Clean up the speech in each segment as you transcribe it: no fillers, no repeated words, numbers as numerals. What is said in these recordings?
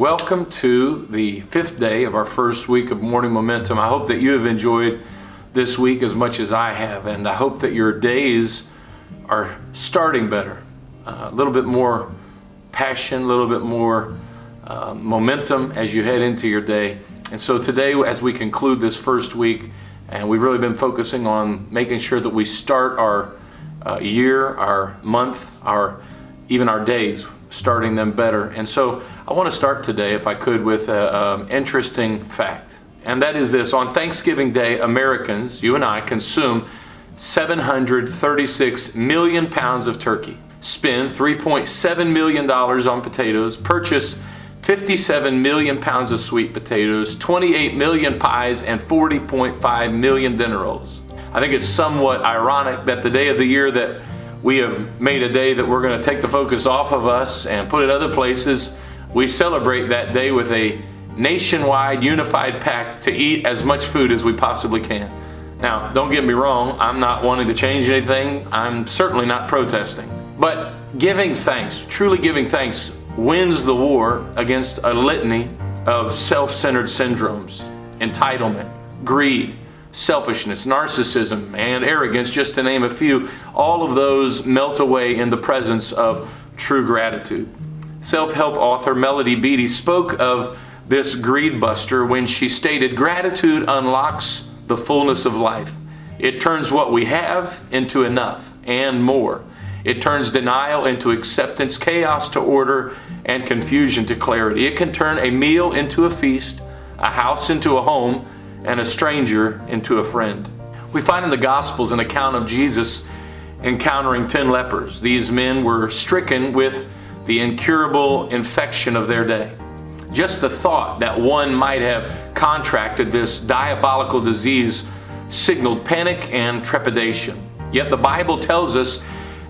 Welcome to the 5th day of our first week of Morning Momentum. I hope that you have enjoyed this week as much as I have, and I hope that your days are starting better. A little bit more passion, a little bit more momentum as you head into your day. And so today, as we conclude this first week, and we've really been focusing on making sure that we start our year, our month, even our days, starting them better. And so I want to start today, if I could, with an interesting fact. And that is this: on Thanksgiving Day, Americans, you and I, consume 736 million pounds of turkey, spend $3.7 million on potatoes, purchase 57 million pounds of sweet potatoes, 28 million pies, and 40.5 million dinner rolls. I think it's somewhat ironic that the day of the year that we have made a day that we're going to take the focus off of us and put it other places, we celebrate that day with a nationwide unified pact to eat as much food as we possibly can. Now, don't get me wrong, I'm not wanting to change anything. I'm certainly not protesting. But giving thanks, truly giving thanks, wins the war against a litany of self-centered syndromes: entitlement, greed, selfishness, narcissism, and arrogance, just to name a few. All of those melt away in the presence of true gratitude. Self-help author Melody Beattie spoke of this greed buster when she stated, "Gratitude unlocks the fullness of life. It turns what we have into enough and more. It turns denial into acceptance, chaos to order, and confusion to clarity. It can turn a meal into a feast, a house into a home, and a stranger into a friend." We find in the Gospels an account of Jesus encountering 10 lepers. These men were stricken with the incurable infection of their day. Just the thought that one might have contracted this diabolical disease signaled panic and trepidation. Yet the Bible tells us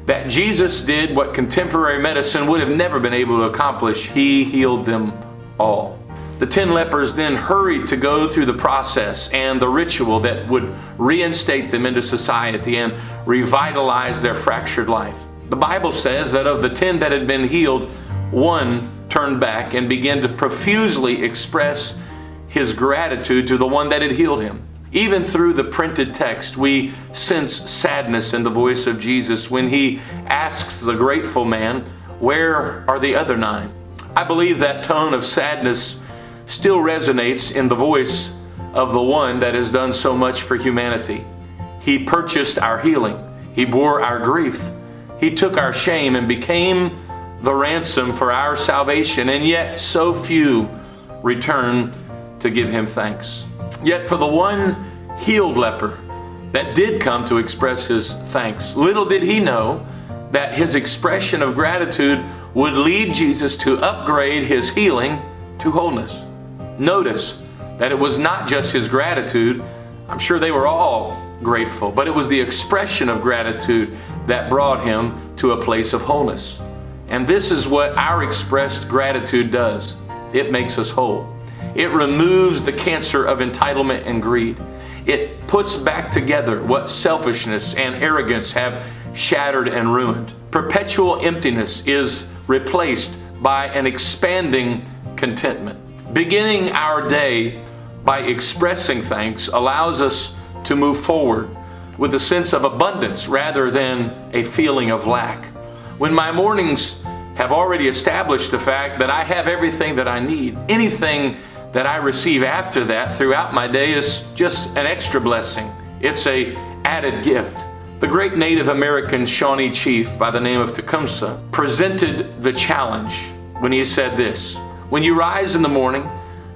that Jesus did what contemporary medicine would have never been able to accomplish. He healed them all. The 10 lepers then hurried to go through the process and the ritual that would reinstate them into society and revitalize their fractured life. The Bible says that of the 10 that had been healed, one turned back and began to profusely express his gratitude to the one that had healed him. Even through the printed text, we sense sadness in the voice of Jesus when he asks the grateful man, "Where are the other 9?" I believe that tone of sadness still resonates in the voice of the one that has done so much for humanity. He purchased our healing. He bore our grief. He took our shame and became the ransom for our salvation, and yet so few return to give him thanks. Yet for the one healed leper that did come to express his thanks, little did he know that his expression of gratitude would lead Jesus to upgrade his healing to wholeness. Notice that it was not just his gratitude. I'm sure they were all grateful, but it was the expression of gratitude that brought him to a place of wholeness. And this is what our expressed gratitude does. It makes us whole. It removes the cancer of entitlement and greed. It puts back together what selfishness and arrogance have shattered and ruined. Perpetual emptiness is replaced by an expanding contentment. Beginning our day by expressing thanks allows us to move forward with a sense of abundance rather than a feeling of lack. When my mornings have already established the fact that I have everything that I need, anything that I receive after that throughout my day is just an extra blessing. It's an added gift. The great Native American Shawnee chief by the name of Tecumseh presented the challenge when he said this: "When you rise in the morning,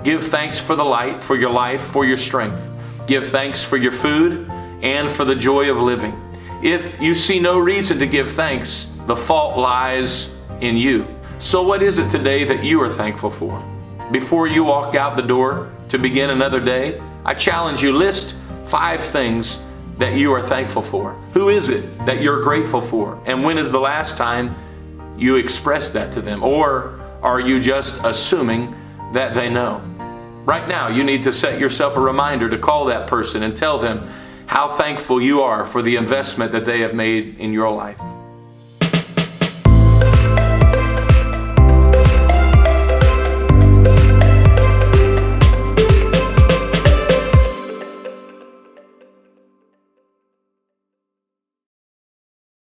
give thanks for the light, for your life, for your strength. Give thanks for your food and for the joy of living. If you see no reason to give thanks, the fault lies in you." So what is it today that you are thankful for? Before you walk out the door to begin another day, I challenge you, list 5 things that you are thankful for. Who is it that you're grateful for? And when is the last time you expressed that to them? Or are you just assuming that they know? Right now, you need to set yourself a reminder to call that person and tell them how thankful you are for the investment that they have made in your life.